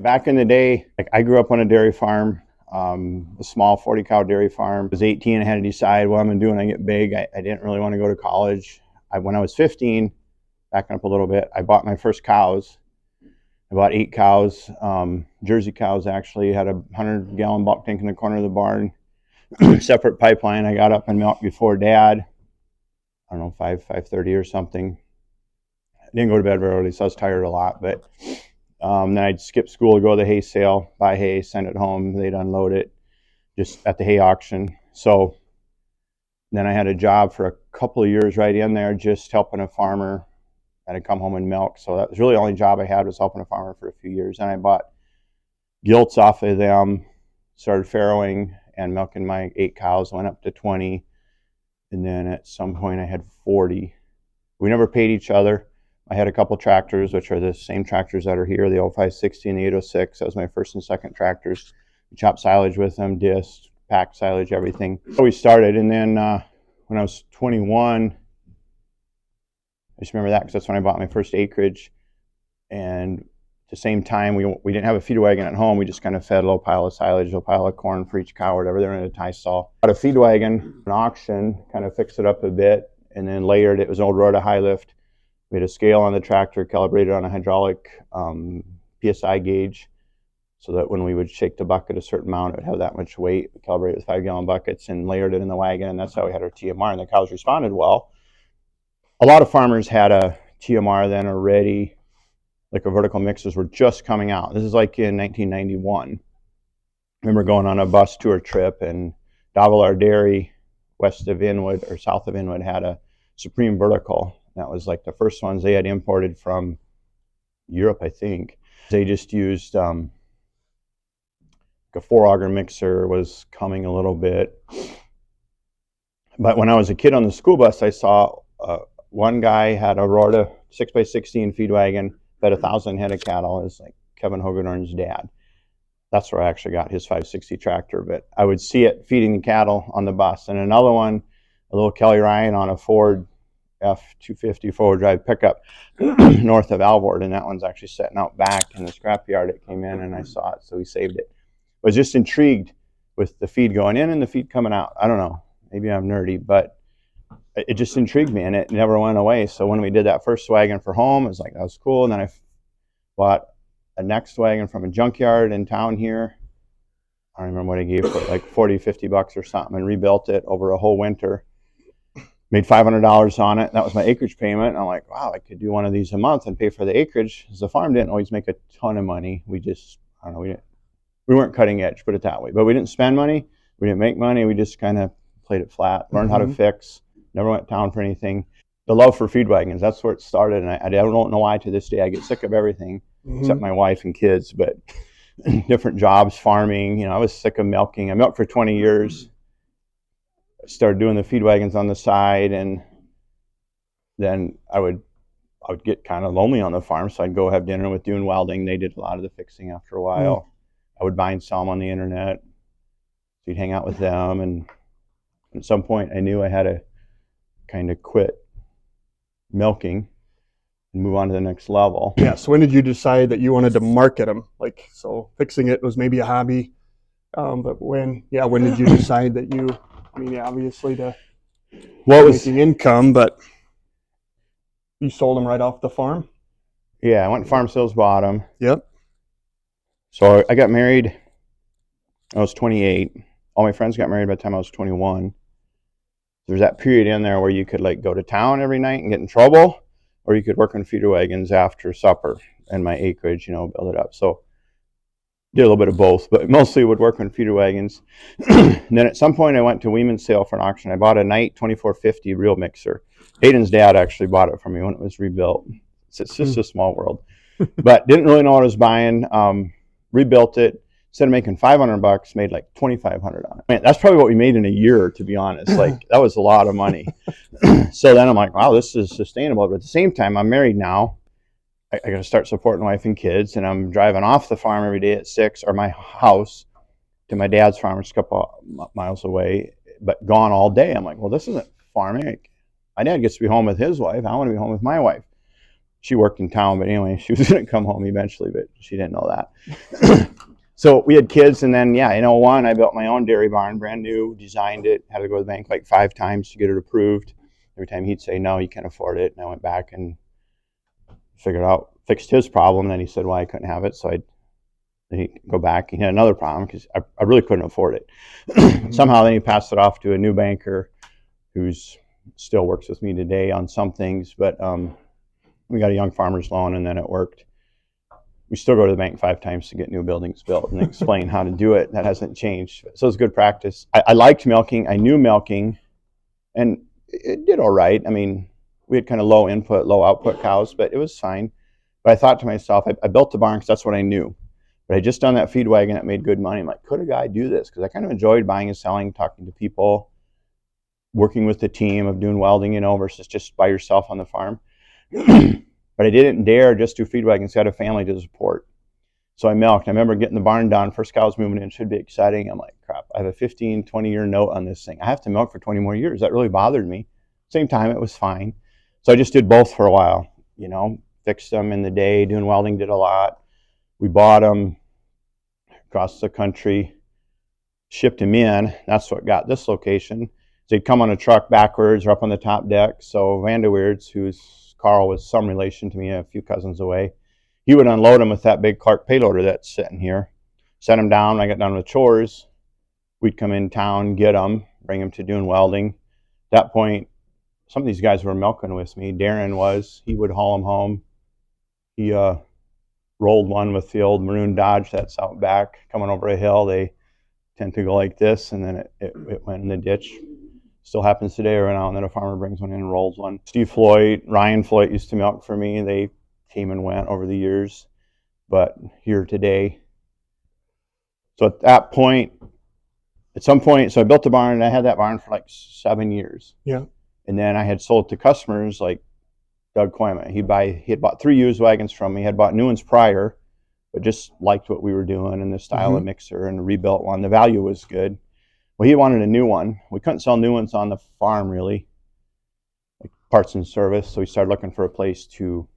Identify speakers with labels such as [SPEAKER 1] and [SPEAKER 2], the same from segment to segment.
[SPEAKER 1] Back in the day, like I grew up on a dairy farm, a small 40 cow dairy farm. I was 18 and had to decide what I'm going to do when I get big. I didn't really want to go to college. When I was 15, backing up a little bit, I bought my first cows. I bought 8 cows, Jersey cows actually. Had a 100-gallon bulk tank in the corner of the barn, separate pipeline. I got up and milked before Dad. I don't know, 5:30 or something. I didn't go to bed very early, so I was tired a lot. But then I'd skip school to go to the hay sale, buy hay, send it home. They'd unload it just at the hay auction. So then I had a job for a couple of years right in there, just helping a farmer. I'd come home and milk. So that was really the only job I had, was helping a farmer for a few years. And I bought gilts off of them, started farrowing and milking my 8 cows, went up to 20. And then at some point I had 40. We never paid each other. I had a couple tractors, which are the same tractors that are here, the 0560 and the 806. That was my first and second tractors. We chopped silage with them, disc, packed silage, everything. So we started, and then when I was 21, I just remember that because that's when I bought my first acreage. And at the same time, we didn't have a feed wagon at home. We just kind of fed a little pile of silage, a little pile of corn for each cow or whatever. They're in a tie stall. Bought a feed wagon, an auction, kind of fixed it up a bit, and then layered it. It was an old Rota high lift. We had a scale on the tractor, calibrated on a hydraulic PSI gauge, so that when we would shake the bucket a certain amount, it would have that much weight. We calibrated with 5-gallon buckets and layered it in the wagon, and that's how we had our TMR, and the cows responded well. A lot of farmers had a TMR then already, like our vertical mixers were just coming out. This is like in 1991. I remember going on a bus tour trip, and Davila Dairy, west of Inwood or south of Inwood, had a Supreme vertical. That was like the first ones they had imported from Europe, I think. They just used a 4-auger mixer was coming a little bit. But when I was a kid on the school bus, I saw one guy had a Rota 6x16 feed wagon, fed 1,000 head of cattle. It was like Kevin Hogedorn's dad. That's where I actually got his 560 tractor. But I would see it feeding the cattle on the bus. And another one, a little Kelly Ryan on a Ford F-250 four-wheel drive pickup north of Alvord, and that one's actually sitting out back in the scrapyard. It came in and I saw it, so we saved it. I was just intrigued with the feed going in and the feed coming out. I don't know, maybe I'm nerdy, but it just intrigued me, and it never went away. So when we did that first wagon for home, it was like, that was cool. And then I bought a next wagon from a junkyard in town here. I don't remember what I gave for it, like 40, 50 bucks or something, and rebuilt it over a whole winter. Made $500 on it. That was my acreage payment. And I'm like, wow, I could do one of these a month and pay for the acreage. Because the farm didn't always make a ton of money. We just, I don't know, we weren't cutting edge, put it that way. But we didn't spend money. We didn't make money. We just kind of played it flat, learned how to fix, never went down for anything. The love for feed wagons, that's where it started. And I don't know why to this day I get sick of everything except my wife and kids. But different jobs, farming, you know, I was sick of milking. I milked for 20 years. Started doing the feed wagons on the side, and then I would get kind of lonely on the farm, so I'd go have dinner with doing welding. They did a lot of the fixing after a while. I would buy and sell them on the internet. So you'd hang out with them, and at some point I knew I had to kind of quit milking and move on to the next level.
[SPEAKER 2] Yeah, so when did you decide that you wanted to market them? Like, so fixing it was maybe a hobby, but when did you decide that you, I mean, obviously making income, but you sold them right off the farm?
[SPEAKER 1] Yeah, I went farm sales, bought them.
[SPEAKER 2] Yep.
[SPEAKER 1] So I got married, I was 28. All my friends got married by the time I was 21. There's that period in there where you could like go to town every night and get in trouble, or you could work on feeder wagons after supper and my acreage, you know, build it up. So did a little bit of both, but mostly would work on feeder wagons. And then at some point I went to Weeman's sale for an auction. I bought a Knight 2450 reel mixer. Hayden's dad actually bought it for me when it was rebuilt. It's just a small world. But didn't really know what I was buying. Rebuilt it. Instead of making $500, made like $2,500 on it. Man, that's probably what we made in a year, to be honest. Like, that was a lot of money. So then I'm like, wow, this is sustainable. But at the same time, I'm married now. I got to start supporting wife and kids, and I'm driving off the farm every day at 6, or my house to my dad's farm, just a couple miles away, but gone all day. I'm like, well, this isn't farming. My dad gets to be home with his wife. I want to be home with my wife. she worked in town, but anyway, she was going to come home eventually, but she didn't know that. So we had kids, and then, yeah, in 01, I built my own dairy barn, brand new, designed it, had to go to the bank like 5 times to get it approved. Every time he'd say, no, you can't afford it. And I went back and fixed his problem. And then he said, well, I couldn't have it. So he'd go back. He had another problem because I really couldn't afford it. Somehow then he passed it off to a new banker who's still works with me today on some things. But we got a young farmer's loan, and then it worked. We still go to the bank 5 times to get new buildings built and explain how to do it. That hasn't changed. So it's good practice. I liked milking. I knew milking, and it did all right. I mean, we had kind of low input, low output cows, but it was fine. But I thought to myself, I built the barn because that's what I knew. But I had just done that feed wagon that made good money. I'm like, could a guy do this? Because I kind of enjoyed buying and selling, talking to people, working with the team of doing welding, versus just by yourself on the farm. But I didn't dare just do feed wagons. I had a family to support. So I milked. I remember getting the barn done. First cows moving in should be exciting. I'm like, crap, I have a 15, 20-year note on this thing. I have to milk for 20 more years. That really bothered me. Same time, it was fine. So I just did both for a while, fixed them in the day, doing welding, did a lot. We bought them across the country, shipped them in. That's what got this location. So they'd come on a truck backwards or up on the top deck. So Vanderweer's, Carl was some relation to me, a few cousins away. He would unload them with that big Clark payloader that's sitting here. Set them down. When I got done with chores, we'd come in town, get them, bring them to doing welding. At that point, some of these guys were milking with me. Darren he would haul them home. He rolled one with the old maroon Dodge that's out back, coming over a hill. They tend to go like this, and then it went in the ditch. Still happens today or now and then a farmer brings one in and rolls one. Steve Floyd, Ryan Floyd used to milk for me. They came and went over the years, but here today. So at some point, so I built the barn, and I had that barn for like 7 years.
[SPEAKER 2] Yeah.
[SPEAKER 1] And then I had sold to customers like Doug Koyma. He had bought 3 used wagons from me. He had bought new ones prior, but just liked what we were doing and the style of mixer, and rebuilt one. The value was good. Well, he wanted a new one. We couldn't sell new ones on the farm, really, like parts and service. So we started looking for a place to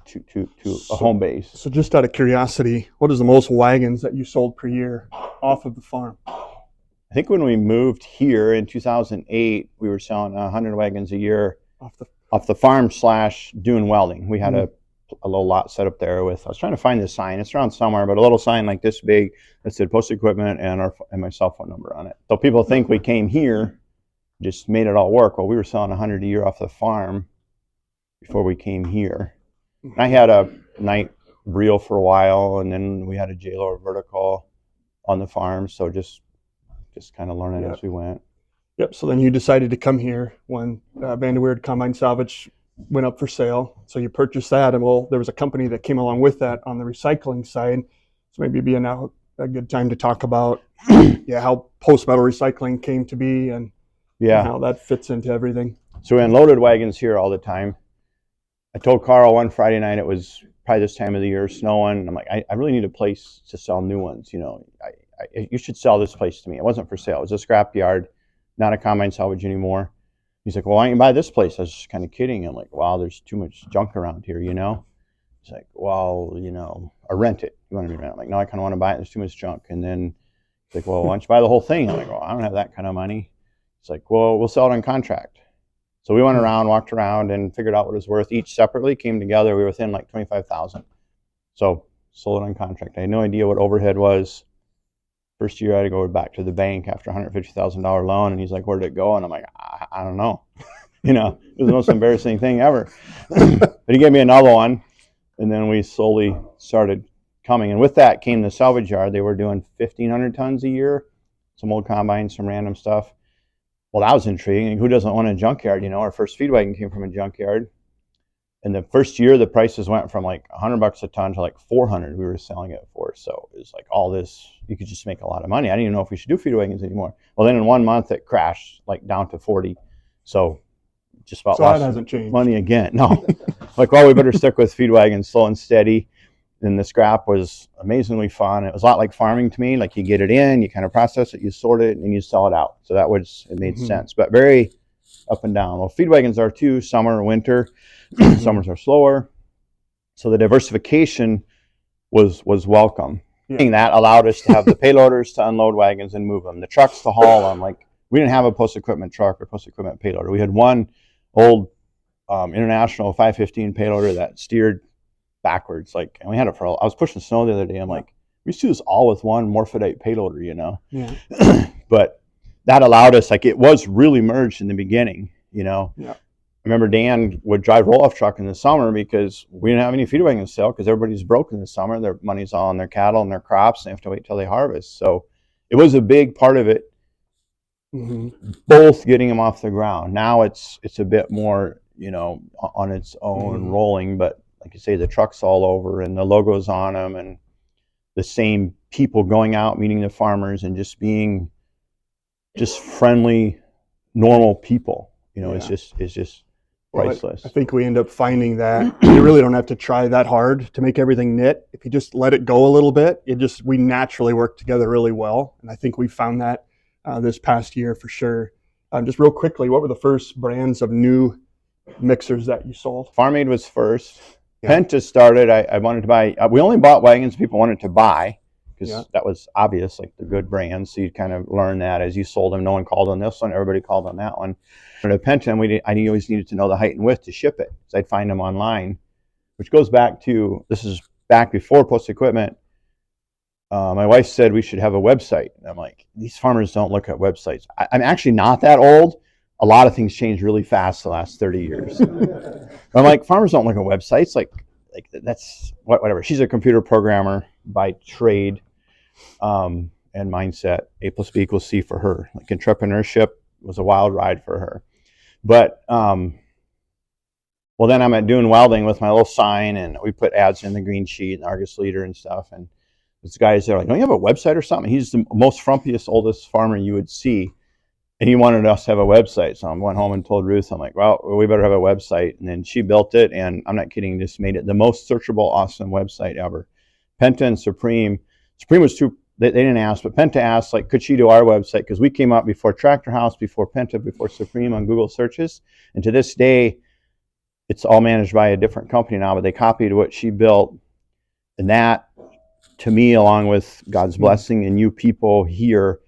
[SPEAKER 1] a home base.
[SPEAKER 2] So just out of curiosity, what is the most wagons that you sold per year off of the farm?
[SPEAKER 1] I think when we moved here in 2008, we were selling 100 wagons a year off the farm / doing welding. We had a little lot set up there I was trying to find this sign. It's around somewhere, but a little sign like this big that said post equipment and my cell phone number on it. So people think we came here, just made it all work. Well, we were selling 100 a year off the farm before we came here. And I had a night reel for a while, and then we had a J-Lower vertical on the farm. So just kind of learning as we went.
[SPEAKER 2] Yep. So then you decided to come here when Vanderweerd Combine Salvage went up for sale. So you purchased that, and there was a company that came along with that on the recycling side. So maybe it'd be now a good time to talk about how post-metal recycling came to be and how that fits into everything. So
[SPEAKER 1] we unloaded wagons here all the time. I told Carl one Friday night, it was probably this time of the year, snowing. I'm like, I really need a place to sell new ones. You should sell this place to me. It wasn't for sale. It was a scrap yard, not a combine salvage anymore. He's like, well, why don't you buy this place? I was just kind of kidding. I'm like, wow, there's too much junk around here, He's like, well, or rent it. You want to rent it? I'm like, no, I kind of want to buy it. There's too much junk. And then he's like, well, why don't you buy the whole thing? I'm like, well, I don't have that kind of money. He's like, well, we'll sell it on contract. So we went around, walked around, and figured out what it was worth. Each separately came together. We were within like $25,000. So sold it on contract. I had no idea what overhead was. First year I had to go back to the bank after a $150,000 loan, and he's like, where'd it go? And I'm like, I don't know. It was the most embarrassing thing ever. But he gave me another one, and then we slowly started coming. And with that came the salvage yard. They were doing 1,500 tons a year, some old combines, some random stuff. Well, that was intriguing. Who doesn't want a junkyard? Our first feed wagon came from a junkyard. And the first year, the prices went from like $100 a ton to like $400 we were selling it for. So it was like all this, you could just make a lot of money. I didn't even know if we should do feed wagons anymore. Well, then in 1 month, it crashed like down to 40. So just about
[SPEAKER 2] so
[SPEAKER 1] lost
[SPEAKER 2] that hasn't changed.
[SPEAKER 1] Money again. No. Like, well, we better stick with feed wagons, slow and steady. And the scrap was amazingly fun. It was a lot like farming to me. Like you get it in, you kind of process it, you sort it, and you sell it out. So it made sense. But very up and down. Well, feed wagons are too. Summer, winter, summers are slower. So the diversification was welcome.
[SPEAKER 2] Yeah.
[SPEAKER 1] That allowed us to have the payloaders to unload wagons and move them, the trucks to haul them. Like, we didn't have a post-equipment truck or post-equipment payloader. We had one old International 515 payloader that steered backwards. Like, and we had it for, I was pushing snow the other day. I'm like, we used to do this all with one Morphodite payloader, you know?
[SPEAKER 2] Yeah.
[SPEAKER 1] But that allowed us, like, it was really merged in the beginning, you know?
[SPEAKER 2] Yeah.
[SPEAKER 1] I remember Dan would drive roll-off truck in the summer because we didn't have any feed wagons to sell because everybody's broke in the summer. Their money's all on their cattle and their crops, and they have to wait till they harvest. So it was a big part of it, both getting them off the ground. Now it's a bit more, you know, on its own, rolling, but like you say, the truck's all over and the logos on them and the same people going out, meeting the farmers and just being just friendly, normal people. You know, it's just priceless.
[SPEAKER 2] I think we end up finding that you really don't have to try that hard to make everything knit. If you just let it go a little bit, we naturally work together really well. And I think we found that this past year for sure. Just real quickly, what were the first brands of new mixers that you sold?
[SPEAKER 1] Farm Aid was first. Yeah. Penta started. I wanted to buy. We only bought wagons people wanted to buy because that was obvious, like the good brands. So you kind of learn that as you sold them. No one called on this one. Everybody called on that one. But at Penta, I always needed to know the height and width to ship it. So I'd find them online, which goes back to, this is back before Post Equipment. My wife said we should have a website. And I'm like, these farmers don't look at websites. I'm actually not that old. A lot of things changed really fast the last 30 years. I'm like, farmers don't look at websites. Like that's whatever. She's a computer programmer by trade and mindset. A plus B equals C for her. Like, entrepreneurship was a wild ride for her. But well, then I'm doing welding with my little sign, and we put ads in the green sheet and Argus Leader and stuff. And this guy's there like, don't you have a website or something? He's the most frumpiest, oldest farmer you would see. And he wanted us to have a website. So I went home and told Ruth, I'm like, well, we better have a website. And then she built it, and I'm not kidding, just made it the most searchable, awesome website ever. Penta and Supreme was too, they didn't ask, but Penta asked, like, could she do our website? Because we came out before Tractor House, before Penta, before Supreme on Google searches. And to this day, it's all managed by a different company now, but they copied what she built. And that, to me, along with God's blessing and you people here,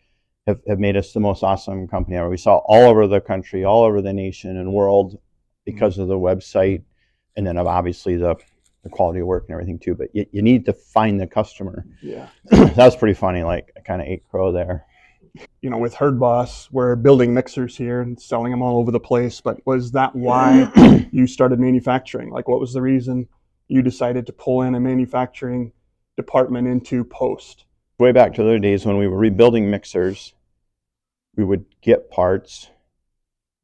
[SPEAKER 1] have made us the most awesome company ever. We saw all over the country, all over the nation and world because of the website, and then obviously the quality of work and everything too. But you need to find the customer. Yeah. That was pretty funny. Like, I kind of ate crow there.
[SPEAKER 2] You know, with Herd Boss, we're building mixers here and selling them all over the place. But was that why you started manufacturing? Like, what was the reason you decided to pull in a manufacturing department into Post?
[SPEAKER 1] Way back to the other days when we were rebuilding mixers, we would get parts.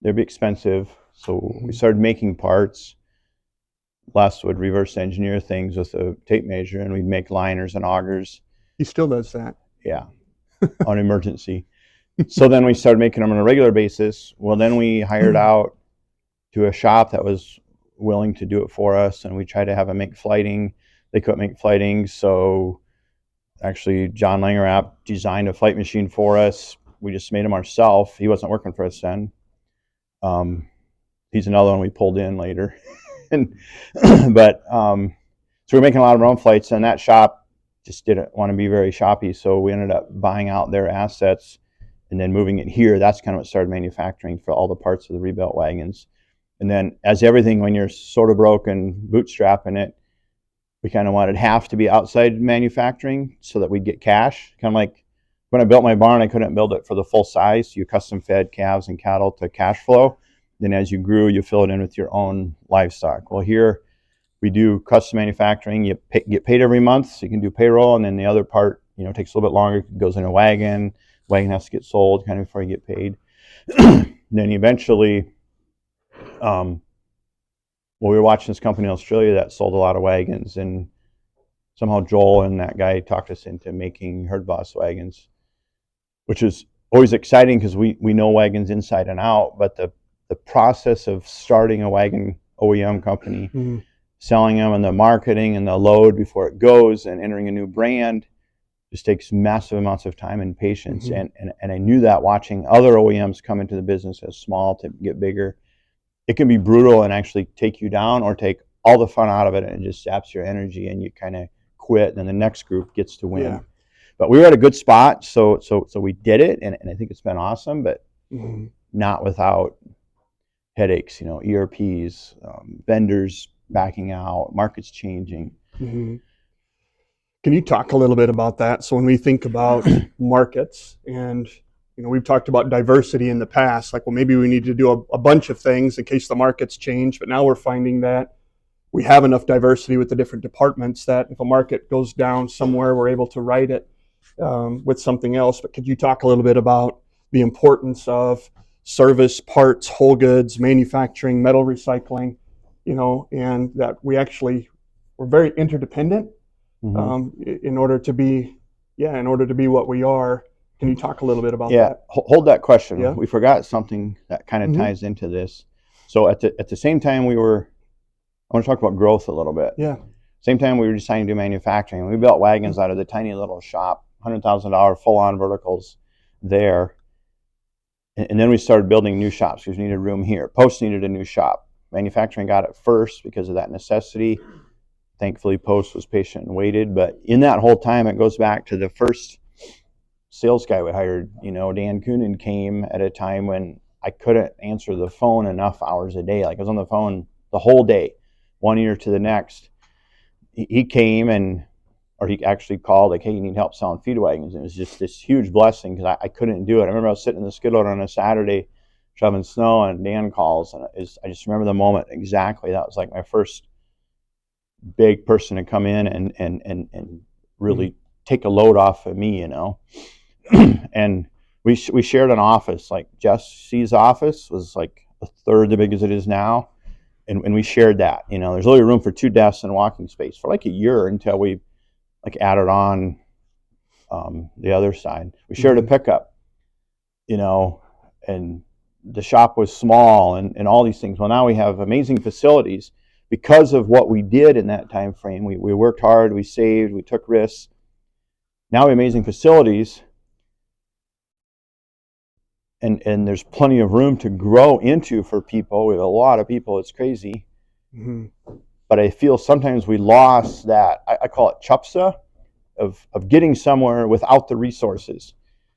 [SPEAKER 1] They'd be expensive. So we started making parts. Les would reverse engineer things with a tape measure, and we'd make liners and augers.
[SPEAKER 2] He still does that.
[SPEAKER 1] Yeah, on emergency. So then we started making them on a regular basis. Well, then we hired out to a shop that was willing to do it for us, and we tried to have them make flighting. They couldn't make flighting, so actually John Langerap designed a flight machine for us. We just made him ourselves. He wasn't working for us then. He's another one we pulled in later. But so we're making a lot of our own flights, and that shop just didn't want to be very shoppy. So we ended up buying out their assets and then moving it here. That's kind of what started manufacturing for all the parts of the rebuilt wagons. And then, as everything, when you're sort of broken, bootstrapping it, we kind of wanted half to be outside manufacturing so that we'd get cash. Kind of like when I built my barn, I couldn't build it for the full size. You custom fed calves and cattle to cash flow. Then as you grew, you fill it in with your own livestock. Well, here we do custom manufacturing. You get paid every month, so you can do payroll. And then the other part, you know, takes a little bit longer. It goes in a wagon. Wagon has to get sold kind of before you get paid. Then eventually, well, we were watching this company in Australia that sold a lot of wagons, and somehow Joel and that guy talked us into making Herd Boss wagons, which is always exciting because we know wagons inside and out, but the process of starting a wagon OEM company, selling them, and the marketing and the load before it goes and entering a new brand, Just takes massive amounts of time and patience. And I knew that watching other OEMs come into the business as small to get bigger, it can be brutal and actually take you down or take all the fun out of it, and it just saps your energy and you kind of quit, and then the next group gets to win. But we were at a good spot, so we did it, and I think it's been awesome, but not without headaches, ERPs, vendors backing out, markets changing.
[SPEAKER 2] Can you talk a little bit about that? So when we think about markets, and we've talked about diversity in the past, like, well, maybe we need to do a bunch of things in case the markets change, but now we're finding that we have enough diversity with the different departments that if a market goes down somewhere, we're able to ride it with something else. But could you talk a little bit about the importance of service, parts, whole goods, manufacturing, metal recycling, and that we're very interdependent in order to be what we are. Can you talk a little bit about that?
[SPEAKER 1] Hold that question. Yeah. We forgot something that kind of ties into this. So at the same time I want to talk about growth a little bit. Same time we were deciding to do manufacturing. We built wagons out of the tiny little shop, $100,000 full-on verticals there. And then we started building new shops because we needed room here. Post needed a new shop. Manufacturing got it first because of that necessity. Thankfully, Post was patient and waited. But in that whole time, it goes back to the first sales guy we hired. Dan Coonan came at a time when I couldn't answer the phone enough hours a day. Like, I was on the phone the whole day, one ear to the next. He came or he actually called, like, hey, you need help selling feed wagons. And it was just this huge blessing because I couldn't do it. I remember I was sitting in the skid loader on a Saturday shoveling snow, and Dan calls, and I just remember the moment exactly. That was like my first big person to come in and really take a load off of me, And we shared an office. Like, Jesse's office was like a third the big as it is now, and we shared that. There's only room for 2 desks and walking space for like a year until we added on the other side. We shared a pickup, and the shop was small and all these things. Well, now we have amazing facilities because of what we did in that time frame. We worked hard, we saved, we took risks. Now we have amazing facilities, and there's plenty of room to grow into for people. We have a lot of people. It's crazy. But I feel sometimes we lost that, I call it chupsa, of getting somewhere without the resources.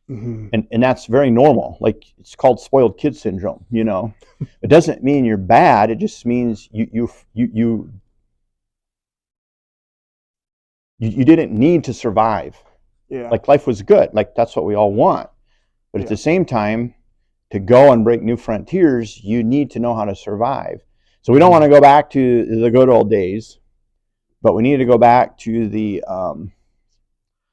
[SPEAKER 1] And that's very normal. Like, it's called spoiled kid syndrome, It doesn't mean you're bad. It just means you didn't need to survive. Like, life was good. Like, that's what we all want. But at the same time, to go and break new frontiers, you need to know how to survive. So we don't want to go back to the good old days, but we need to go back to the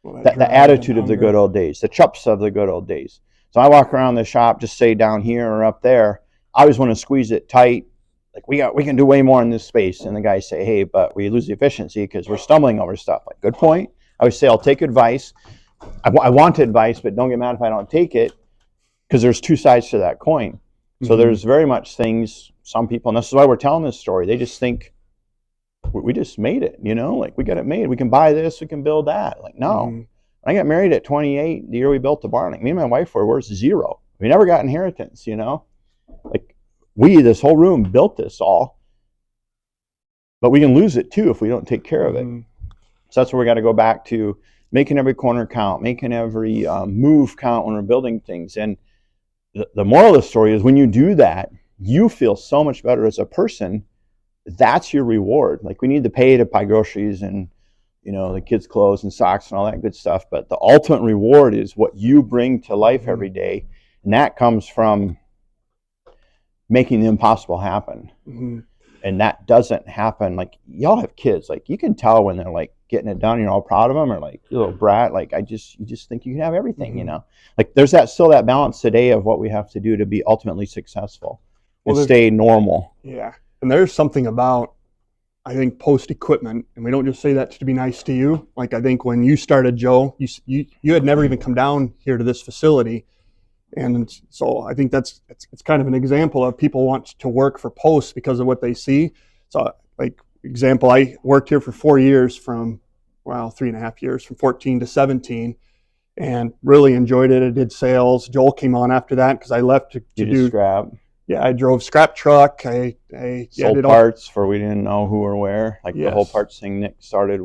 [SPEAKER 1] attitude of the good old days, the chups of the good old days. So I walk around the shop, just say down here or up there, I always want to squeeze it tight. Like, we can do way more in this space. And the guys say, hey, but we lose the efficiency because we're stumbling over stuff. Like, good point. I always say, I'll take advice. I want advice, but don't get mad if I don't take it, because there's 2 sides to that coin. So there's very much things, some people, and this is why we're telling this story, they just think we just made it, like, we got it made. We can buy this, we can build that. Like, no. When I got married at 28, the year we built the barn, like, me and my wife were worth 0. We never got inheritance, Like, this whole room built this all, but we can lose it too if we don't take care of it. So that's where we got to go back to making every corner count, making every move count when we're building things. And the moral of the story is, when you do that, you feel so much better as a person. That's your reward. Like, we need to pay to buy groceries and, the kids' clothes and socks and all that good stuff. But the ultimate reward is what you bring to life every day. And that comes from making the impossible happen. And that doesn't happen. Like, y'all have kids. Like, you can tell when they're like getting it done, you're all proud of them, or like, you little brat. Like, you just think you can have everything, Like, there's still that balance today of what we have to do to be ultimately successful and stay normal.
[SPEAKER 2] Yeah. And there's something about, I think, Post equipment, and we don't just say that to be nice to you. Like, I think when you started, Joe, you had never even come down here to this facility. And so I think it's kind of an example of people want to work for Post because of what they see. So, like, example, I worked here for 4 years from well, 3.5 years, from 14 to 17, and really enjoyed it. I did sales. Joel came on after that because I left to do
[SPEAKER 1] scrap.
[SPEAKER 2] Yeah, I drove scrap truck. I
[SPEAKER 1] sold parts for we didn't know who or where. Like
[SPEAKER 2] yes.
[SPEAKER 1] The whole parts thing, Nick started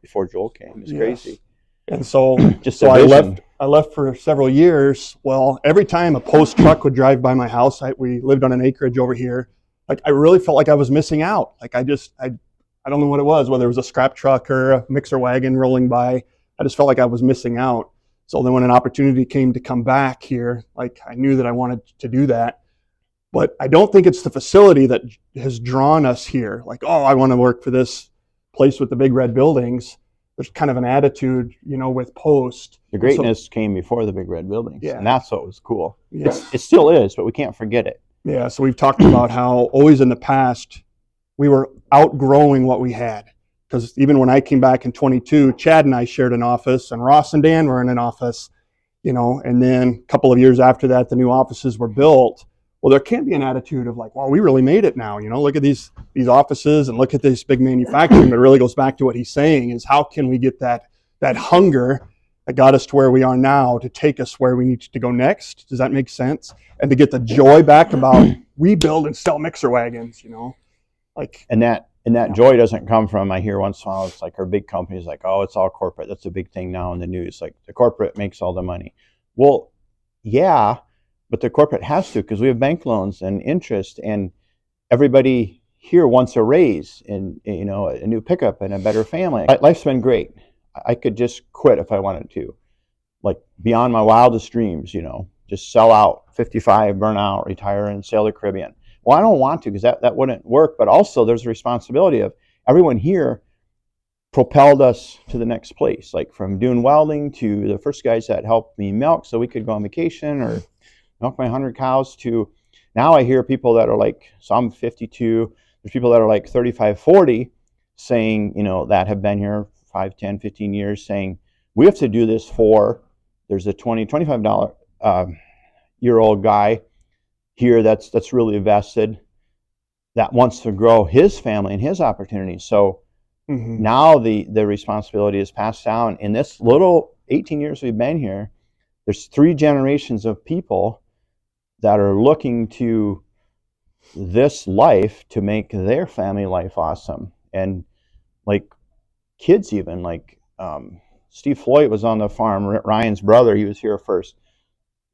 [SPEAKER 1] before Joel came. It's crazy.
[SPEAKER 2] And so,
[SPEAKER 1] just
[SPEAKER 2] so I left for several years. Well, every time a post truck would drive by my house, we lived on an acreage over here. Like I really felt like I was missing out. Like I don't know what it was, whether it was a scrap truck or a mixer wagon rolling by. I just felt like I was missing out. So then when an opportunity came to come back here, like I knew that I wanted to do that. But I don't think it's the facility that has drawn us here. Like, oh, I want to work for this place with the big red buildings. There's kind of an attitude, with Post.
[SPEAKER 1] The greatness came before the big red buildings.
[SPEAKER 2] Yeah.
[SPEAKER 1] And that's what was cool.
[SPEAKER 2] Yes.
[SPEAKER 1] It still is, but we can't forget it.
[SPEAKER 2] Yeah, so we've talked about how always in the past, we were outgrowing what we had. Because even when I came back in 22, Chad and I shared an office, and Ross and Dan were in an office, and then a couple of years after that, the new offices were built. Well, there can be an attitude of like, well, we really made it now. Look at these offices and look at this big manufacturing. But it really goes back to what he's saying is how can we get that hunger that got us to where we are now to take us where we need to go next? Does that make sense? And to get the joy back about we build and sell mixer wagons, like.
[SPEAKER 1] And that joy doesn't come from, I hear once in a while, it's like our big companies like, oh, it's all corporate. That's a big thing now in the news. Like the corporate makes all the money. Well, yeah. But the corporate has to because we have bank loans and interest, and everybody here wants a raise and a new pickup and a better family. Life's been great. I could just quit if I wanted to, like beyond my wildest dreams. Just sell out, 55, burn out, retire, and sail the Caribbean. Well, I don't want to because that wouldn't work. But also, there's a responsibility of everyone here propelled us to the next place, like from doing welding to the first guys that helped me milk so we could go on vacation or milk my 100 cows to now I hear people that are like, so I'm 52, there's people that are like 35, 40 saying, that have been here 5, 10, 15 years saying, we have to do this there's a $20, $25 year old guy here that's really vested that wants to grow his family and his opportunities. So now the responsibility is passed down. In this little 18 years we've been here, there's 3 generations of people that are looking to this life to make their family life awesome. And like kids even, like Steve Floyd was on the farm, Ryan's brother, he was here first.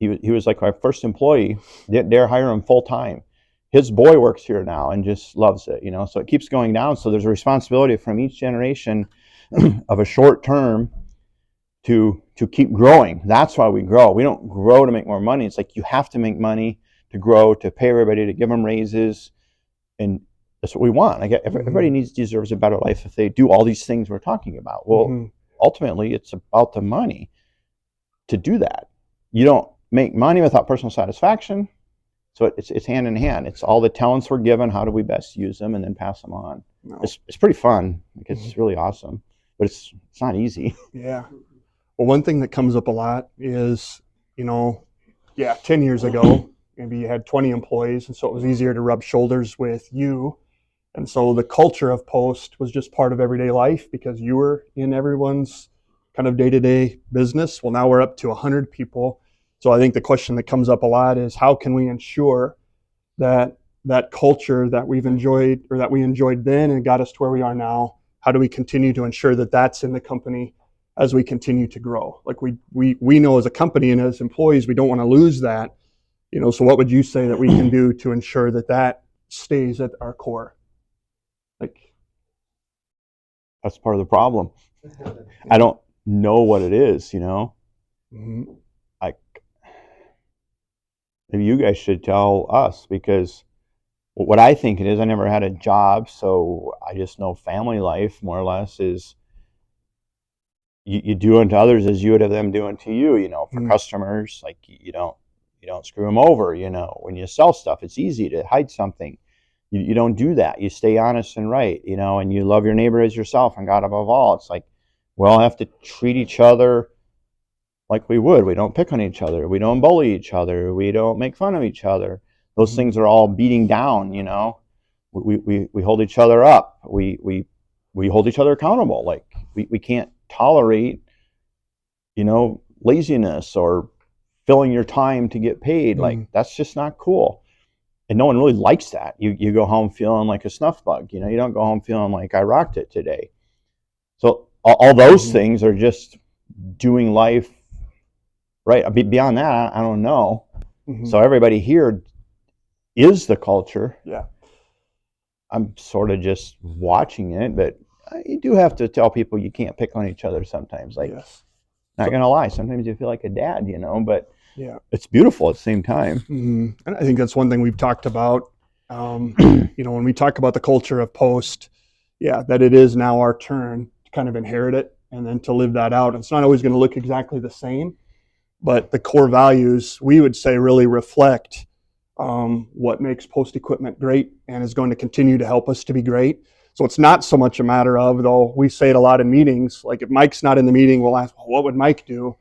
[SPEAKER 1] He was like my first employee. Dare hire him full time. His boy works here now and just loves it, so it keeps going down. So there's a responsibility from each generation of a short term to keep growing. That's why we grow. We don't grow to make more money. It's like you have to make money to grow, to pay everybody, to give them raises. And that's what we want. Like everybody deserves a better life if they do all these things we're talking about. Well, ultimately, it's about the money to do that. You don't make money without personal satisfaction. So it's hand in hand. It's all the talents we're given. How do we best use them and then pass them on? No. It's pretty fun. Like it's really awesome, but it's not easy.
[SPEAKER 2] Yeah. Well, one thing that comes up a lot is, 10 years ago, maybe you had 20 employees, and so it was easier to rub shoulders with you. And so the culture of Post was just part of everyday life because you were in everyone's kind of day-to-day business. Well, now we're up to 100 people. So I think the question that comes up a lot is how can we ensure that culture that we've enjoyed or that we enjoyed then and got us to where we are now, how do we continue to ensure that that's in the company as we continue to grow? Like we know as a company and as employees, we don't want to lose that, so what would you say that we can do to ensure that stays at our core? Like,
[SPEAKER 1] that's part of the problem. I don't know what it is, Like, maybe you guys should tell us, because what I think it is, I never had a job, so I just know family life more or less is you do unto others as you would have them do unto you, for customers. Like you don't screw them over, when you sell stuff, it's easy to hide something. You don't do that. You stay honest and right, and you love your neighbor as yourself and God above all. It's like, we all have to treat each other like we would. We don't pick on each other. We don't bully each other. We don't make fun of each other. Those things are all beating down, We hold each other up. We we hold each other accountable. Like we can't tolerate, laziness or filling your time to get paid. Like that's just not cool. And no one really likes that. You go home feeling like a snuff bug. You don't go home feeling like I rocked it today. So all those things are just doing life right. Beyond that, I don't know. So everybody here is the culture.
[SPEAKER 2] Yeah.
[SPEAKER 1] I'm sort of just watching it, but you do have to tell people you can't pick on each other sometimes. Like, not gonna lie, sometimes you feel like a dad, but
[SPEAKER 2] yeah,
[SPEAKER 1] it's beautiful at the same time.
[SPEAKER 2] And I think that's one thing we've talked about. When we talk about the culture of Post, that it is now our turn to kind of inherit it and then to live that out. It's not always going to look exactly the same, but the core values we would say really reflect what makes Post equipment great and is going to continue to help us to be great. So it's not so much a matter of, though we say it a lot in meetings, like if Mike's not in the meeting, we'll ask, well, what would Mike do?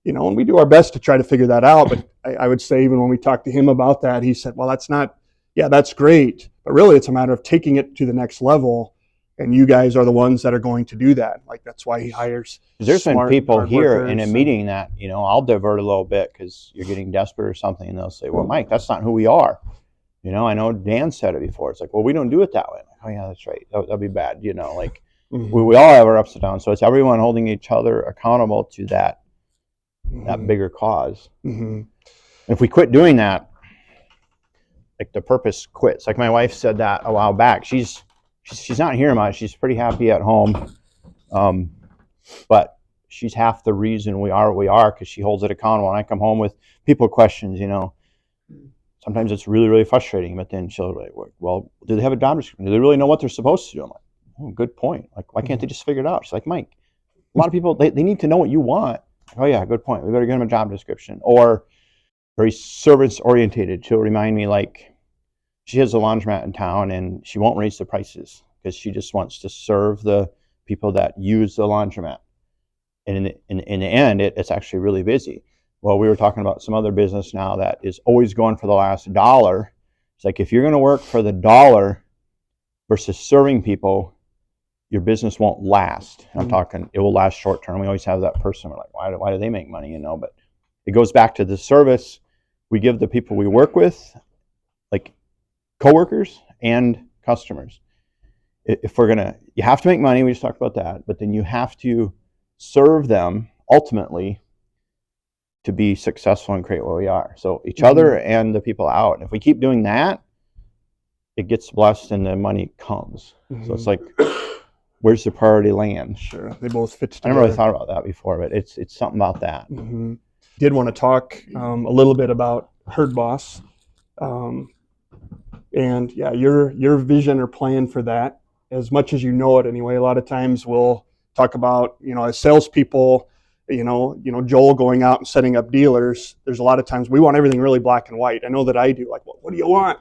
[SPEAKER 2] And we do our best to try to figure that out. But I would say even when we talked to him about that, he said, well, that's great. But really it's a matter of taking it to the next level. And you guys are the ones that are going to do that. Like that's why he hires.
[SPEAKER 1] There's been people here in a meeting that, I'll divert a little bit because you're getting desperate or something. And they'll say, well, Mike, that's not who we are. I know Dan said it before. It's like, well, we don't do it that way. Like, oh yeah, that's right. That'll be bad. We all have our ups and downs. So it's everyone holding each other accountable to that bigger cause. And if we quit doing that, like the purpose quits. Like my wife said that a while back. She's not here much. She's pretty happy at home. But she's half the reason we are what we are because she holds it accountable. And I come home with people questions, Sometimes it's really, really frustrating, but then she'll be like, well, do they have a job description? Do they really know what they're supposed to do? I'm like, oh, good point. Like, why can't they just figure it out? She's like, Mike, a lot of people, they need to know what you want. Oh yeah, good point. We better get them a job description. Or very service orientated. She'll remind me like she has a laundromat in town and she won't raise the prices because she just wants to serve the people that use the laundromat. And in the end, it's actually really busy. Well, we were talking about some other business now that is always going for the last dollar. It's like if you're going to work for the dollar versus serving people, your business won't last. I'm talking, it will last short term. We always have that person. We're like, why do they make money? But it goes back to the service we give the people we work with, like coworkers and customers. If we're gonna, you have to make money. We just talked about that, but then you have to serve them ultimately to be successful and create what we are. So each other and the people out. And if we keep doing that, it gets blessed and the money comes. So it's like, where's the priority land?
[SPEAKER 2] Sure, they both fit together.
[SPEAKER 1] I never really thought about that before, but it's something about that.
[SPEAKER 2] Did want to talk a little bit about Herd Boss, and your vision or plan for that, as much as you know it anyway. A lot of times we'll talk about as salespeople, Joel going out and setting up dealers. There's a lot of times we want everything really black and white. I know that I do. Like, what do you want?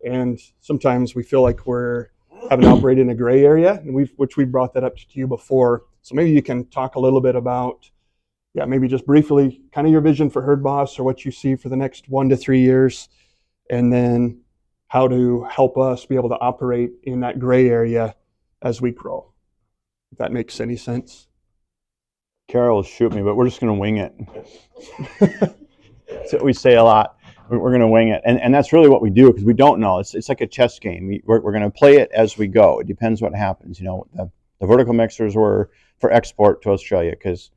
[SPEAKER 2] And sometimes we feel like we're having to operate in a gray area, and which we brought that up to you before. So maybe you can talk a little bit about, maybe just briefly, kind of your vision for Herd Boss or what you see for the next 1 to 3 years, and then how to help us be able to operate in that gray area as we grow. If that makes any sense.
[SPEAKER 1] Carol will shoot me, but we're just going to wing it. That's what we say a lot. We're going to wing it. And that's really what we do because we don't know. It's like a chess game. We're going to play it as we go. It depends what happens. The vertical mixers were for export to Australia because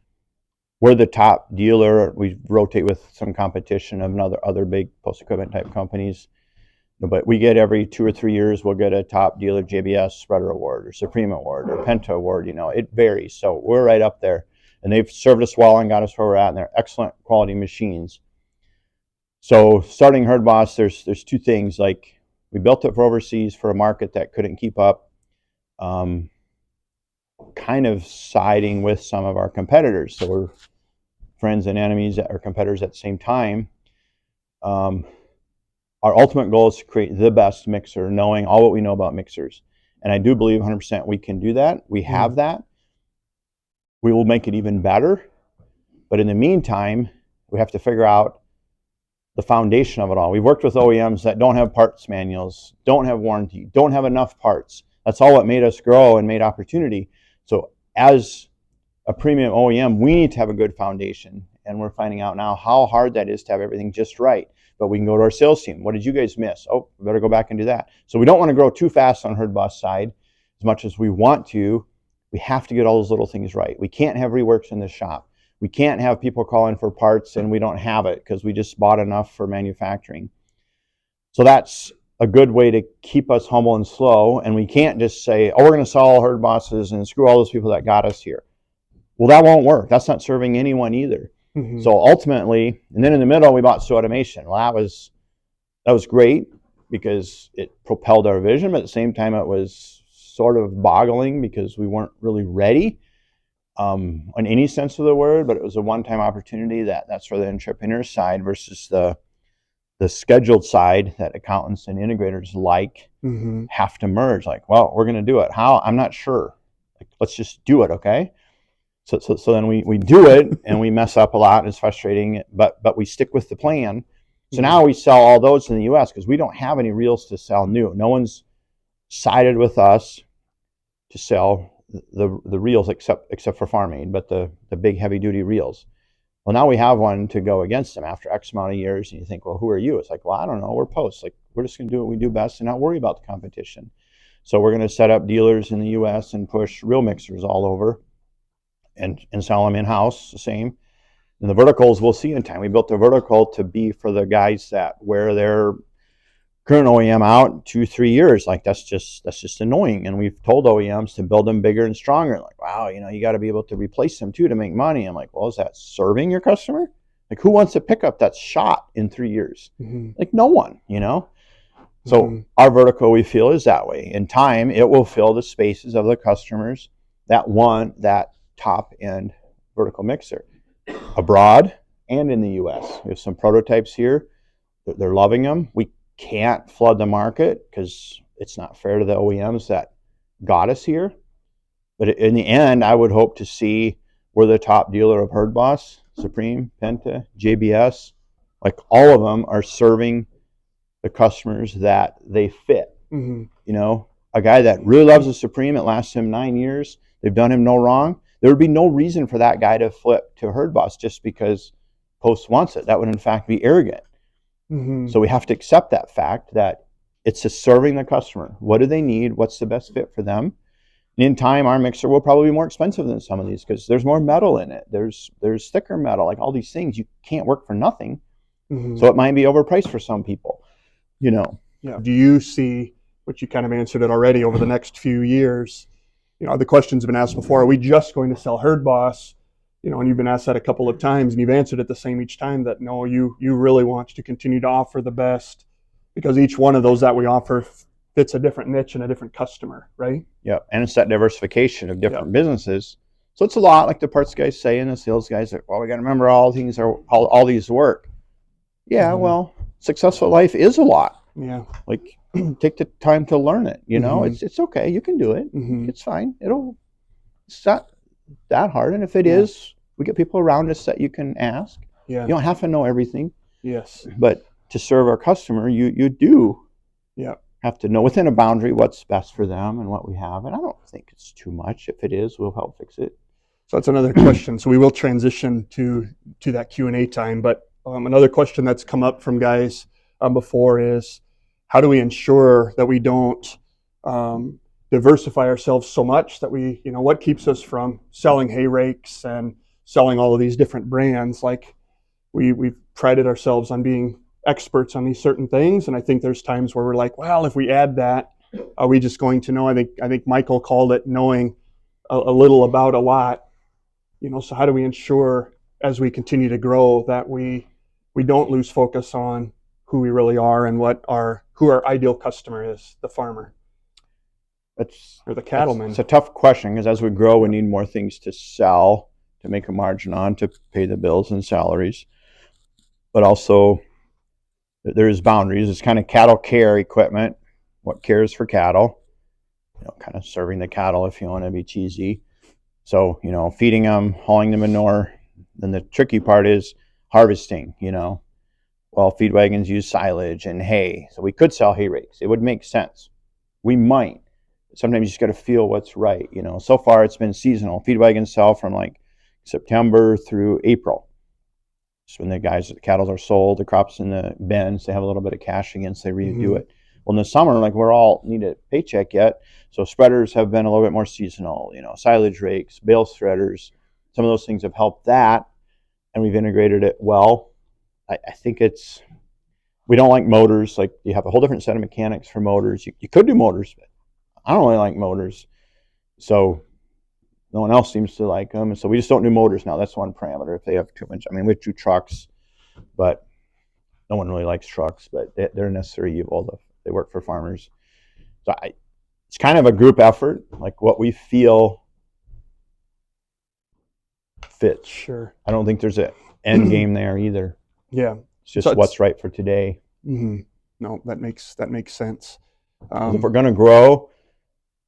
[SPEAKER 1] we're the top dealer. We rotate with some competition of other big post equipment type companies. But we get every 2 or 3 years, we'll get a top dealer JBS Spreader Award or Supreme Award or Penta Award. It varies. So we're right up there. And they've served us well and got us where we're at, and they're excellent quality machines. So starting Herd Boss, there's 2 things. Like we built it for overseas for a market that couldn't keep up, kind of siding with some of our competitors. So we're friends and enemies or competitors at the same time. Our ultimate goal is to create the best mixer, knowing all what we know about mixers. And I do believe 100% we can do that. We have that. We will make it even better. But in the meantime, we have to figure out the foundation of it all. We've worked with OEMs that don't have parts manuals, don't have warranty, don't have enough parts. That's all what made us grow and made opportunity. So as a premium OEM, we need to have a good foundation. And we're finding out now how hard that is to have everything just right. But we can go to our sales team. What did you guys miss? Oh, we better go back and do that. So we don't want to grow too fast on herd boss side as much as we want to. We have to get all those little things right. We can't have reworks in the shop. We can't have people calling for parts and we don't have it because we just bought enough for manufacturing. So that's a good way to keep us humble and slow. And we can't just say, oh, we're going to sell all herd bosses and screw all those people that got us here. Well, that won't work. That's not serving anyone either. Mm-hmm. So ultimately, and then in the middle, we bought STO Automation. Well, that was great because it propelled our vision, but at the same time, it was sort of boggling because we weren't really ready in any sense of the word, but it was a one-time opportunity that's for the entrepreneur side versus the scheduled side that accountants and integrators have to merge. Like, well, we're going to do it. How? I'm not sure. Like, let's just do it, okay? So then we do it and we mess up a lot and it's frustrating, but we stick with the plan. So now we sell all those in the US because we don't have any reels to sell new. No one's sided with us to sell the reels except for farm aid, but the big heavy duty reels. Well, now we have one to go against them after X amount of years. And you think, well, who are you? It's like, well, I don't know. We're posts. Like, we're just going to do what we do best and not worry about the competition. So we're going to set up dealers in the US and push reel mixers all over. And sell them in-house, the same. And the verticals we'll see in time. We built the vertical to be for the guys that wear their current OEM out 2-3 years. Like that's just annoying. And we've told OEMs to build them bigger and stronger. Like, wow, you got to be able to replace them too to make money. I'm like, well, is that serving your customer? Like, who wants a pickup that's shot in 3 years? Mm-hmm. Like, no one, So our vertical, we feel, is that way. In time, it will fill the spaces of the customers that want that top end vertical mixer abroad and in the US. We have some prototypes here. They're loving them. We can't flood the market because it's not fair to the OEMs that got us here. But in the end, I would hope to see we're the top dealer of herd boss, Supreme, Penta, JBS. Like all of them are serving the customers that they fit. Mm-hmm. A guy that really loves a Supreme, it lasts him 9 years. They've done him no wrong. There would be no reason for that guy to flip to herd boss just because Post wants it. That would in fact be arrogant. Mm-hmm. So we have to accept that fact that it's just serving the customer. What do they need? What's the best fit for them? And in time, our mixer will probably be more expensive than some of these because there's more metal in it. There's thicker metal, like all these things. You can't work for nothing. Mm-hmm. So it might be overpriced for some people, Yeah.
[SPEAKER 2] Do you see, which you kind of answered it already, over the next few years? The question's been asked before, are we just going to sell herd boss? And you've been asked that a couple of times and you've answered it the same each time, that no, you really want to continue to offer the best because each one of those that we offer fits a different niche and a different customer, right?
[SPEAKER 1] Yeah, and it's that diversification of different businesses. So it's a lot like the parts guys say and the sales guys are, well, we got to remember all these work. Yeah, well, successful life is a lot.
[SPEAKER 2] Yeah.
[SPEAKER 1] Like, take the time to learn it. It's okay. You can do it. Mm-hmm. It's fine. It's not that hard. And if it is, we get people around us that you can ask. Yeah. You don't have to know everything.
[SPEAKER 2] Yes.
[SPEAKER 1] But to serve our customer, you do have to know within a boundary what's best for them and what we have. And I don't think it's too much. If it is, we'll help fix it.
[SPEAKER 2] So that's another question. So we will transition to that Q&A time. But another question that's come up from guys before is, how do we ensure that we don't diversify ourselves so much that we, what keeps us from selling hay rakes and selling all of these different brands? Like we've prided ourselves on being experts on these certain things. And I think there's times where we're like, well, if we add that, are we just going to know? I think Michael called it knowing a little about a lot. So how do we ensure as we continue to grow that we don't lose focus on who we really are and who our ideal customer is, the farmer or the cattleman?
[SPEAKER 1] It's a tough question because as we grow, we need more things to sell to make a margin on to pay the bills and salaries. But also, there's boundaries. It's kind of cattle care equipment. What cares for cattle? Kind of serving the cattle if you want to be cheesy. So, feeding them, hauling the manure. Then the tricky part is harvesting, Well, feed wagons use silage and hay, so we could sell hay rakes. It would make sense. We might. sometimes you just got to feel what's right. So far it's been seasonal. Feed wagons sell from like September through April. So when the cattle are sold, the crops in the bins, they have a little bit of cash against, they redo it. Well, in the summer, like we're all need a paycheck yet, so spreaders have been a little bit more seasonal. Silage rakes, bale shredders, some of those things have helped that, and we've integrated it well. I think we don't like motors. Like you have a whole different set of mechanics for motors. You could do motors, but I don't really like motors. So no one else seems to like them. And so we just don't do motors now. That's one parameter. If they have too much, I mean, we do trucks, but no one really likes trucks, but they're a necessary evil. They work for farmers. So it's kind of a group effort, like what we feel fits.
[SPEAKER 2] Sure.
[SPEAKER 1] I don't think there's an end game there either.
[SPEAKER 2] Yeah.
[SPEAKER 1] It's just what's right for today.
[SPEAKER 2] No, that makes sense.
[SPEAKER 1] If we're going to grow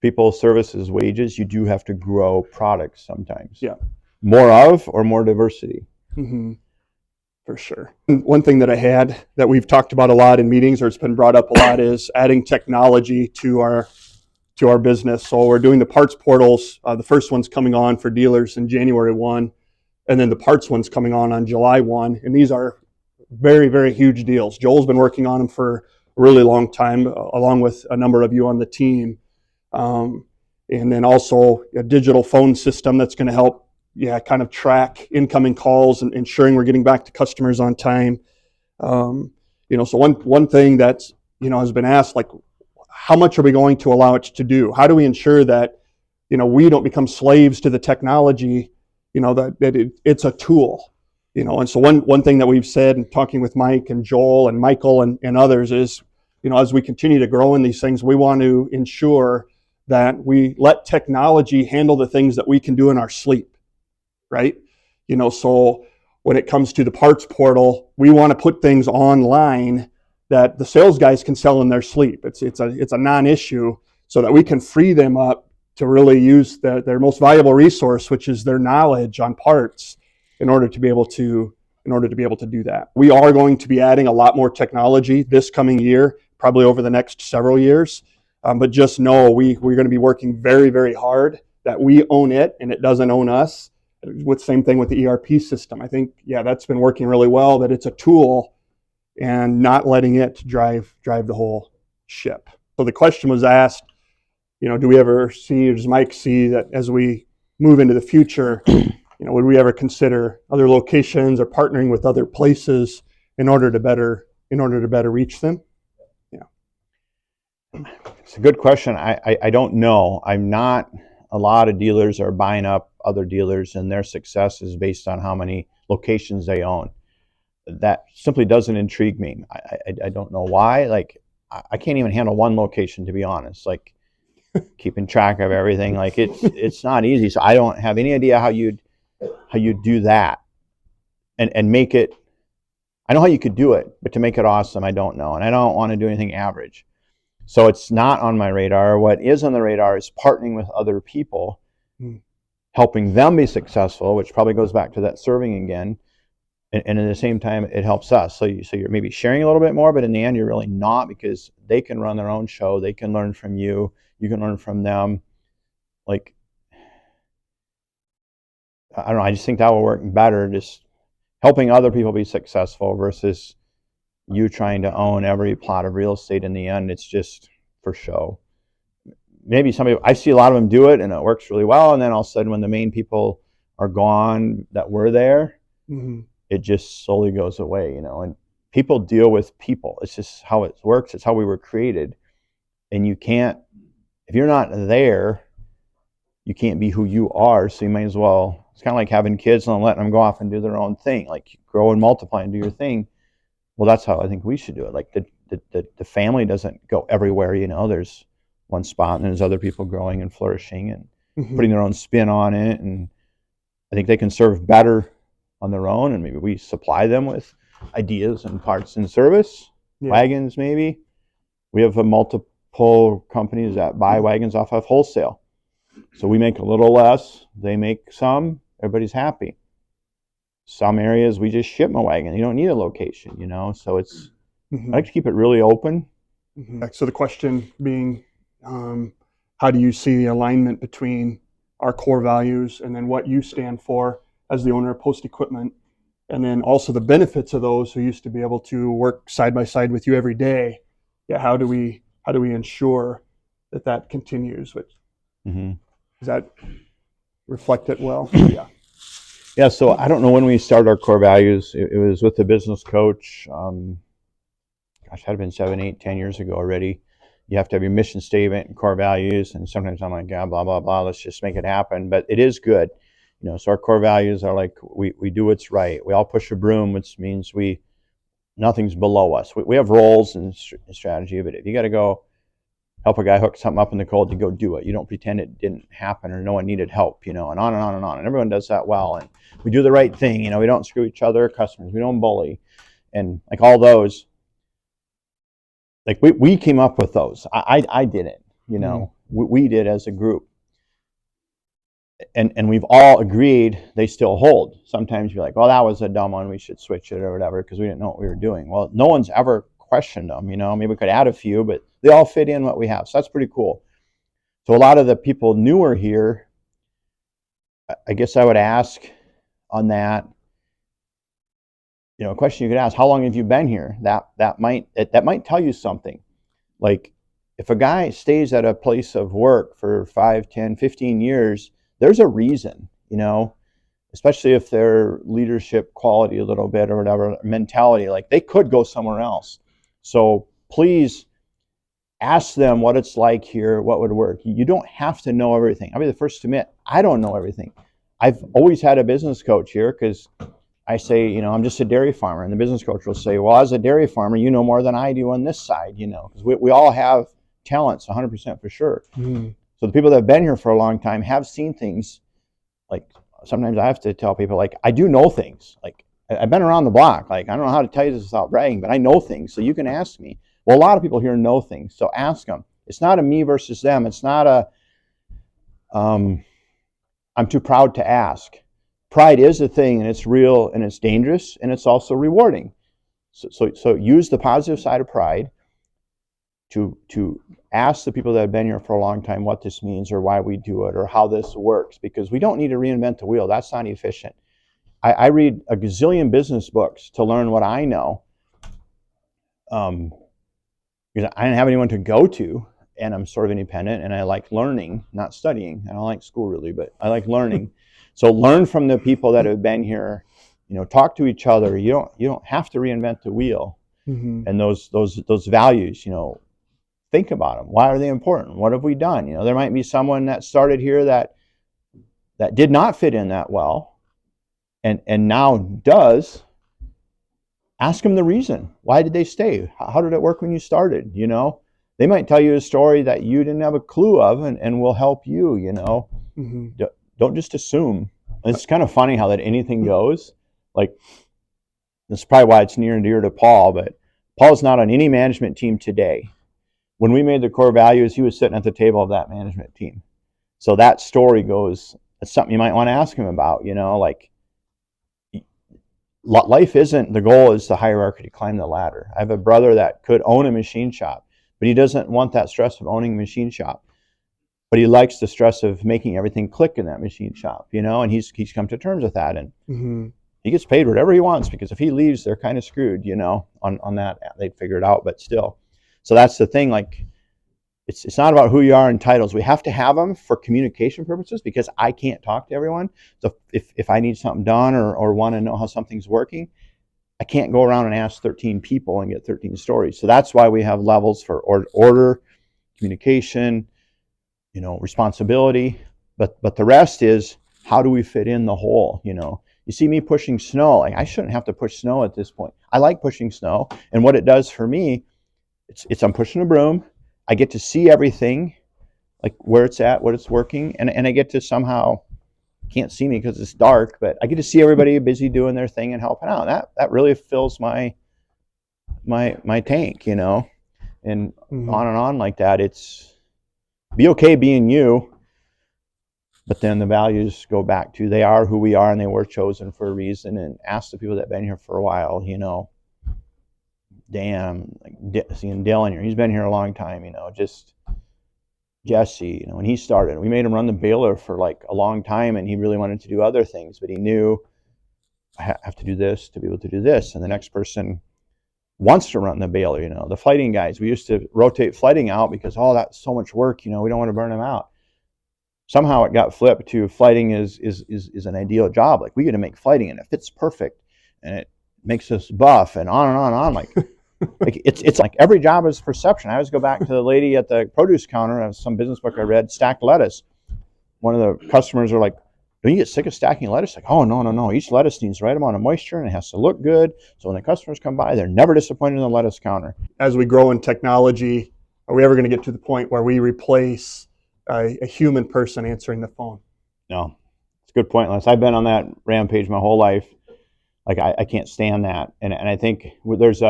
[SPEAKER 1] people, services, wages, you do have to grow products sometimes.
[SPEAKER 2] Yeah.
[SPEAKER 1] More of or more diversity.
[SPEAKER 2] For sure. One thing that I had that we've talked about a lot in meetings, or it's been brought up a lot, is adding technology to our business. So we're doing the parts portals. The first one's coming on for dealers in January 1, and then the parts one's coming on July 1. And these are very, very huge deals. Joel's been working on them for a really long time, along with a number of you on the team. And then also a digital phone system that's going to help kind of track incoming calls and ensuring we're getting back to customers on time. So one thing that's, has been asked, like, how much are we going to allow it to do? How do we ensure that, we don't become slaves to the technology, that it's a tool, and so one thing that we've said in talking with Mike and Joel and Michael and others is, as we continue to grow in these things, we want to ensure that we let technology handle the things that we can do in our sleep. Right? So when it comes to the parts portal, we want to put things online that the sales guys can sell in their sleep. It's a non-issue, so that we can free them up to really use their most valuable resource, which is their knowledge on parts, in order to be able to do that. We are going to be adding a lot more technology this coming year, probably over the next several years. But just know we're going to be working very, very hard that we own it and it doesn't own us. With same thing with the ERP system. I think, that's been working really well, that it's a tool and not letting it drive the whole ship. So the question was asked, do we ever see, or does Mike see that as we move into the future, would we ever consider other locations or partnering with other places in order to better reach them?
[SPEAKER 1] It's a good question. I don't know. A lot of dealers are buying up other dealers, and their success is based on how many locations they own. That simply doesn't intrigue me. I don't know why. Like, I can't even handle one location, to be honest. Like, keeping track of everything, like it's not easy. So I don't have any idea how you'd do that and make it. I know how you could do it, but to make it awesome, I don't know, and I don't want to do anything average. So it's not on my radar. What is on the radar is partnering with other people, helping them be successful, which probably goes back to that serving again. And at the same time, it helps us. So you're maybe sharing a little bit more, but in the end, you're really not, because they can run their own show. They can learn from you. You can learn from them. Like, I don't know. I just think that will work better, just helping other people be successful versus you trying to own every plot of real estate. In the end, it's just for show. Maybe I see a lot of them do it and it works really well. And then all of a sudden, when the main people are gone that were there, it just slowly goes away, and people deal with people. It's just how it works. It's how we were created. And you can't, if you're not there, you can't be who you are. So you might as well, it's kind of like having kids and letting them go off and do their own thing. Like, grow and multiply and do your thing. Well, that's how I think we should do it. Like, the family doesn't go everywhere, there's one spot and there's other people growing and flourishing and putting their own spin on it. And I think they can serve better on their own, and maybe we supply them with ideas and parts and service, wagons maybe. We have multiple companies that buy wagons off of wholesale. So we make a little less, they make some, everybody's happy. Some areas we just ship my wagon. You don't need a location, so it's, I like to keep it really open.
[SPEAKER 2] So the question being, how do you see the alignment between our core values and then what you stand for as the owner of Post Equipment, and then also the benefits of those who used to be able to work side by side with you every day? Yeah, how do we ensure that continues? Which
[SPEAKER 1] Mm-hmm.
[SPEAKER 2] does that reflect it well? Yeah.
[SPEAKER 1] Yeah, so I don't know when we started our core values. It was with the business coach. Gosh, had been 7, 8, 10 years ago already. You have to have your mission statement and core values, and sometimes I'm like, yeah, blah, blah, blah, let's just make it happen. But it is good. So our core values are like, we do what's right. We all push a broom, which means nothing's below us. We have roles and strategy, but if you got to go help a guy hook something up in the cold, to go do it. You don't pretend it didn't happen or no one needed help, and on and on and on. And everyone does that well. And we do the right thing. We don't screw each other, customers. We don't bully. And like all those, like we came up with those. I didn't, we did as a group. And we've all agreed they still hold. Sometimes you're like, well, that was a dumb one, we should switch it or whatever, because we didn't know what we were doing. Well, no one's ever questioned them, maybe we could add a few, but they all fit in what we have. So that's pretty cool. So a lot of the people newer here, I guess I would ask on that, a question you could ask, how long have you been here? That might tell you something. Like if a guy stays at a place of work for 5, 10, 15 years, there's a reason, especially if their leadership quality a little bit or whatever, mentality, like they could go somewhere else. So please ask them what it's like here, what would work. You don't have to know everything. I'll be the first to admit, I don't know everything. I've always had a business coach here because I say, I'm just a dairy farmer. And the business coach will say, well, as a dairy farmer, you know more than I do on this side, because we all have talents, 100% for sure. Mm. So the people that have been here for a long time have seen things. Like sometimes I have to tell people, like, I do know things. Like I've been around the block. Like I don't know how to tell you this without bragging, but I know things. So you can ask me. Well, a lot of people here know things. So ask them. It's not a me versus them. It's not a, I'm too proud to ask. Pride is a thing, and it's real, and it's dangerous, and it's also rewarding. So use the positive side of pride to ask the people that have been here for a long time what this means or why we do it or how this works, because we don't need to reinvent the wheel. That's not efficient. I read a gazillion business books to learn what I know, because I didn't have anyone to go to, and I'm sort of independent, and I like learning, not studying. I don't like school really, but I like learning. So learn from the people that have been here. Talk to each other. You don't have to reinvent the wheel. Mm-hmm. And those values, think about them. Why are they important? What have we done? There might be someone that started here that did not fit in that well, and now does. Ask them the reason. Why did they stay? How did it work when you started? They might tell you a story that you didn't have a clue of, and will help you. Mm-hmm. Don't just assume. It's kind of funny how that anything goes. Like, this is probably why it's near and dear to Paul, but Paul's not on any management team today. When we made the core values, he was sitting at the table of that management team. So that story goes, it's something you might want to ask him about, like, life isn't, the goal is the hierarchy, to climb the ladder. I have a brother that could own a machine shop, but he doesn't want that stress of owning a machine shop. But he likes the stress of making everything click in that machine shop, and he's come to terms with that. And mm-hmm. He gets paid whatever he wants, because if he leaves, they're kind of screwed, on that. They'd figure it out, but still. So that's the thing, like, it's not about who you are in titles. We have to have them for communication purposes, because I can't talk to everyone. So if I need something done or want to know how something's working, I can't go around and ask 13 people and get 13 stories. So that's why we have levels for order, communication, responsibility, but the rest is, how do we fit in the whole? You see me pushing snow, like I shouldn't have to push snow at this point. I like pushing snow, and what it does for me, it's I'm pushing a broom. I get to see everything, like where it's at, what it's working, and I get to somehow, can't see me because it's dark, but I get to see everybody busy doing their thing and helping out. That really fills my tank, and mm-hmm. on and on like that. It's be okay being you, but then the values go back to, they are who we are, and they were chosen for a reason. And ask the people that have been here for a while, Dan, like seeing Dylan here, he's been here a long time, just Jesse, when he started, we made him run the baler for like a long time, and he really wanted to do other things, but he knew I have to do this to be able to do this. And the next person wants to run the baler, the flighting guys. We used to rotate flighting out because, oh, that's so much work, we don't want to burn them out. Somehow it got flipped to flighting is an ideal job. Like, we get to make flighting and it fits perfect and it makes us buff and on and on and on. Like, it's like every job is perception. I always go back to the lady at the produce counter of some business book I read, stacked lettuce. One of the customers are like, don't you get sick of stacking lettuce? Like, oh, no. Each lettuce needs the right amount of moisture and it has to look good. So when the customers come by, they're never disappointed in the lettuce counter.
[SPEAKER 2] As we grow in technology, are we ever going to get to the point where we replace a human person answering the phone?
[SPEAKER 1] No, it's a good point, Les. I've been on that rampage my whole life. Like, I can't stand that. And I think there was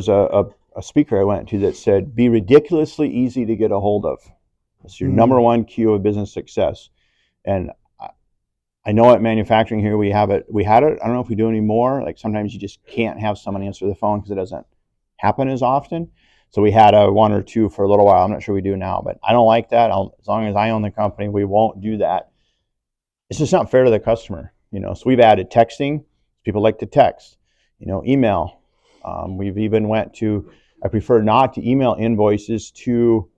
[SPEAKER 1] a speaker I went to that said, be ridiculously easy to get a hold of. It's your number one cue of business success. And I know at manufacturing here we had it. I don't know if we do anymore. Like, sometimes you just can't have someone answer the phone because it doesn't happen as often. So we had a 1 or 2 for a little while. I'm not sure we do now, but I don't like that. As long as I own the company, we won't do that. It's just not fair to the customer, So we've added texting. People like to text, email. We've even I prefer not to email invoices to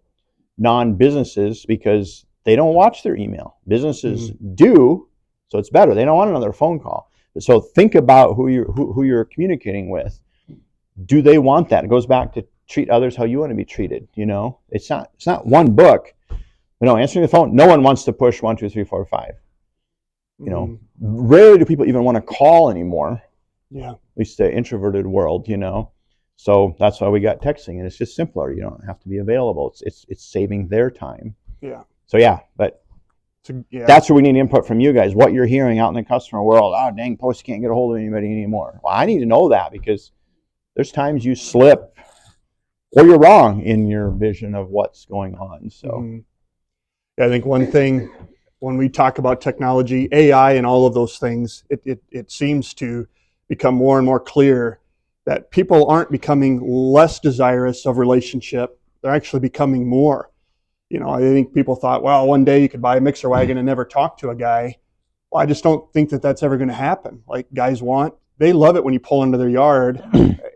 [SPEAKER 1] non-businesses because they don't watch their email. Businesses do, so it's better. They don't want another phone call. So think about who you're communicating with. Do they want that? It goes back to treat others how you want to be treated. It's not one book. Answering the phone, no one wants to push 1, 2, 3, 4, 5. Rarely do people even want to call anymore.
[SPEAKER 2] Yeah.
[SPEAKER 1] At least the introverted world, So that's why we got texting, and it's just simpler. You don't have to be available. It's saving their time.
[SPEAKER 2] Yeah.
[SPEAKER 1] So that's where we need input from you guys. What you're hearing out in the customer world. Oh, dang, Post can't get a hold of anybody anymore. Well, I need to know that because there's times you slip or you're wrong in your vision of what's going on. So,
[SPEAKER 2] I think one thing when we talk about technology, AI, and all of those things, it seems to become more and more clear that people aren't becoming less desirous of relationship. They're actually becoming more. I think people thought, well, one day you could buy a mixer wagon and never talk to a guy. Well, I just don't think that that's ever going to happen. Like, guys they love it when you pull into their yard.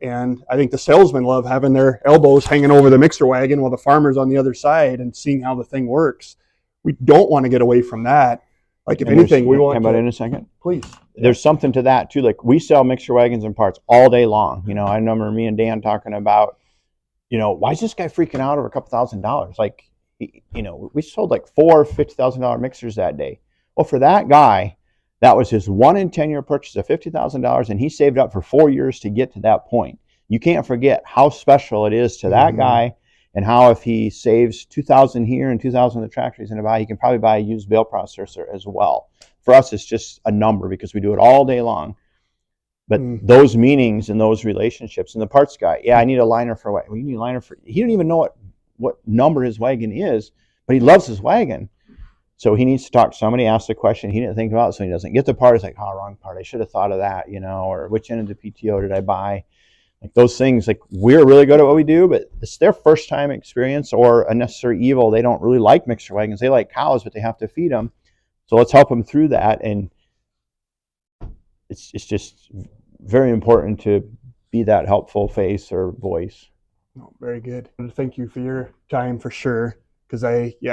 [SPEAKER 2] And I think the salesmen love having their elbows hanging over the mixer wagon while the farmer's on the other side and seeing how the thing works. We don't want to get away from that. Like, if anything, we want to...
[SPEAKER 1] Can I butt in a second?
[SPEAKER 2] Please.
[SPEAKER 1] There's something to that, too. Like, we sell mixer wagons and parts all day long. I remember me and Dan talking about, why is this guy freaking out over a couple $1,000s? Like, we sold like 4 $50,000 mixers that day. Well, for that guy, that was his 1 in 10 year purchase of $50,000, and he saved up for 4 years to get to that point. You can't forget how special it is to that guy, and how if he saves $2,000 here and $2,000 in the tractor he's going to buy, he can probably buy a used bale processor as well. For us, it's just a number because we do it all day long. But those meanings and those relationships, and the parts guy, I need a liner for wagon. Well, you need a liner for. He don't even know what number his wagon is, but he loves his wagon. So he needs to talk to somebody, ask the question he didn't think about, so he doesn't get the part. It's like, oh, wrong part. I should have thought of that, or which end of the PTO did I buy? Like, those things, like, we're really good at what we do, but it's their first time experience or a necessary evil. They don't really like mixer wagons. They like cows, but they have to feed them. So let's help them through that. And it's just very important to be that helpful face or voice.
[SPEAKER 2] Oh, very good. Thank you for your time, for sure. Because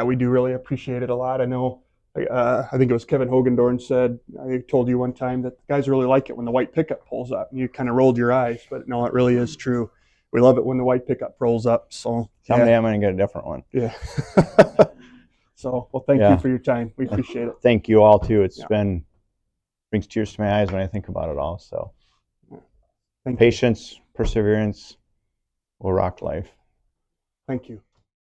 [SPEAKER 2] we do really appreciate it a lot. I know, I think it was Kevin Hogendorn said, I told you one time that guys really like it when the white pickup pulls up. And you kind of rolled your eyes, but no, it really is true. We love it when the white pickup rolls up. So
[SPEAKER 1] someday I'm going to get a different one.
[SPEAKER 2] Yeah. So, well, thank you for your time. We appreciate it.
[SPEAKER 1] Thank you all too. It's brings tears to my eyes when I think about it all. So patience, perseverance will rock life.
[SPEAKER 2] Thank you.